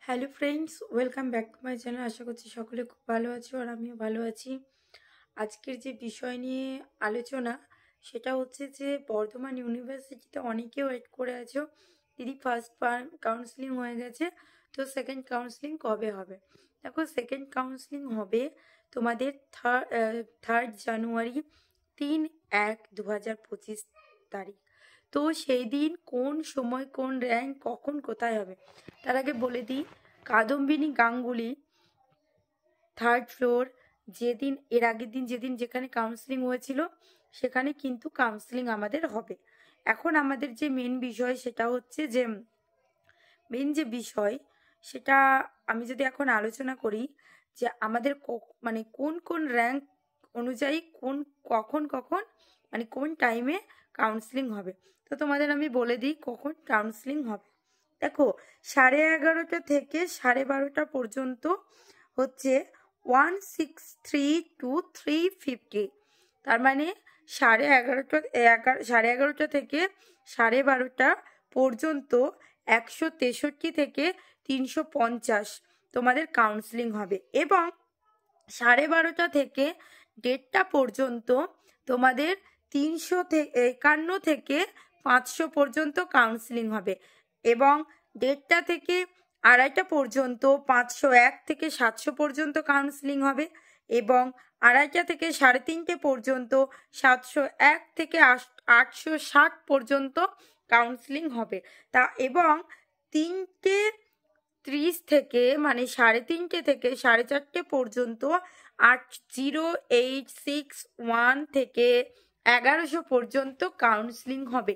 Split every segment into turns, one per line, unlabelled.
Hello friends, welcome back to my channel. আশা করছি সকলে খুব ভালো আছো আর আমিও ভালো আছি। আজকের যে বিষয় নিয়ে আলোচনা সেটা হচ্ছে যে বর্ধমান ইউনিভার্সিটিতে অনেকে ওয়েট করে আছো, দিদি ফার্স্ট কাউন্সিলিং হয়ে গেছে, তো সেকেন্ড কাউন্সিলিং কবে হবে? দেখো, সেকেন্ড কাউন্সিলিং হবে তোমাদের 3 জানুয়ারি, 3/1/2025 তো সেই দিন কোন সময় কোন র্যাঙ্ক কখন কোথায় হবে তার আগে বলে দিই, কাদম্বিনী গাঙ্গুলি 3rd ফ্লোর, যেদিন এর আগের দিন যেখানে কাউন্সিলিং হয়েছিল সেখানে কিন্তু কাউন্সিলিং আমাদের হবে। এখন আমাদের যে মেন বিষয় সেটা হচ্ছে যে সেটা আমি যদি এখন আলোচনা করি যে আমাদের মানে কোন কোন র্যাঙ্ক অনুযায়ী কখন কখন মানে কোন টাইমে কাউন্সিলিং হবে। তো তোমাদের আমি বলে দিই কখন কাউন্সিলিং হবে। দেখো, 11:30 থেকে 12:30 পর্যন্ত হচ্ছে 163 to 350, তার মানে 11:30 থেকে 12:30 পর্যন্ত 163 থেকে 350 তোমাদের কাউন্সিলিং হবে, এবং 12:30 থেকে 1:30 পর্যন্ত তোমাদের 351 থেকে 500 পর্যন্ত কাউন্সিলিং হবে, এবং 1:30 থেকে 2:30 পর্যন্ত 501 থেকে 700 পর্যন্ত কাউন্সিলিং হবে, এবং 2:30 থেকে 3:30 পর্যন্ত 701 থেকে 860 পর্যন্ত কাউন্সিলিং হবে। এবং 3:30 থেকে মানে 3:30 থেকে 4:30 পর্যন্ত 80861 থেকে 1100 পর্যন্ত কাউন্সিলিং হবে।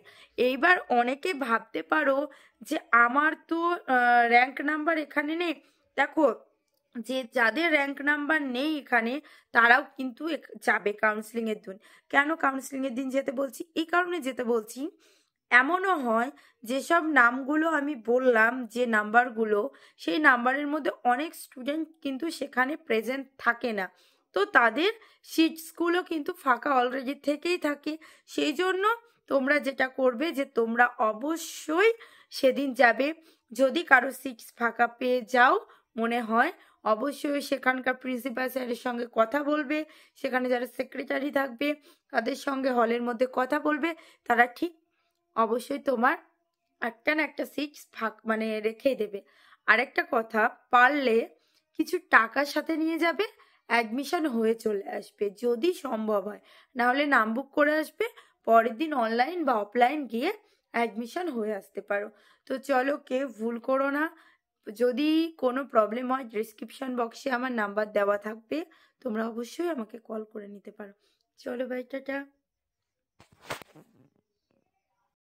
এইবার অনেকে ভাবতে পারো যে আমার তো র্যাঙ্ক নাম্বার এখানে নেই। দেখো, যাদের র্যাঙ্ক নাম্বার নেই এখানে তারাও কিন্তু যাবে কাউন্সিলিং এর দিন। কেন কাউন্সিলিং এর দিন যেতে বলছি? এই কারণে যেতে বলছি, এমনও হয় যেসব নামগুলো আমি বললাম, যে নাম্বারগুলো, সেই নাম্বারের মধ্যে অনেক স্টুডেন্ট কিন্তু সেখানে প্রেজেন্ট থাকে না, তো তাদের সিটসগুলো কিন্তু ফাঁকা অলরেডি থেকেই থাকে। সেই জন্য তোমরা যেটা করবে যে তোমরা অবশ্যই সেদিন যাবে। যদি কারো সিটস ফাঁকা পেয়ে যাও মনে হয়, অবশ্যই সেখানকার প্রিন্সিপাল স্যারের সঙ্গে কথা বলবে, সেখানে যারা সেক্রেটারি থাকবে তাদের সঙ্গে হলের মধ্যে কথা বলবে, তারা ঠিক অবশ্যই তোমার একটা না একটা সিট মানে রেখেই দেবে। আরেকটা কথা, পারলে কিছু টাকা সাথে নিয়ে যাবে, অ্যাডমিশন হয়ে চলে আসবে যদি সম্ভব হয়, না হলে নাম বুক করে আসবে, পরের দিন অনলাইন বা অফলাইন গিয়ে অ্যাডমিশন হয়ে আসতে পারো। তো চলো, কেউ ভুল করো না। যদি কোনো প্রবলেম হয় ডিসক্রিপশন বক্সে আমার নাম্বার দেওয়া থাকবে, তোমরা অবশ্যই আমাকে কল করে নিতে পারো। চলো ভাই, টাটা।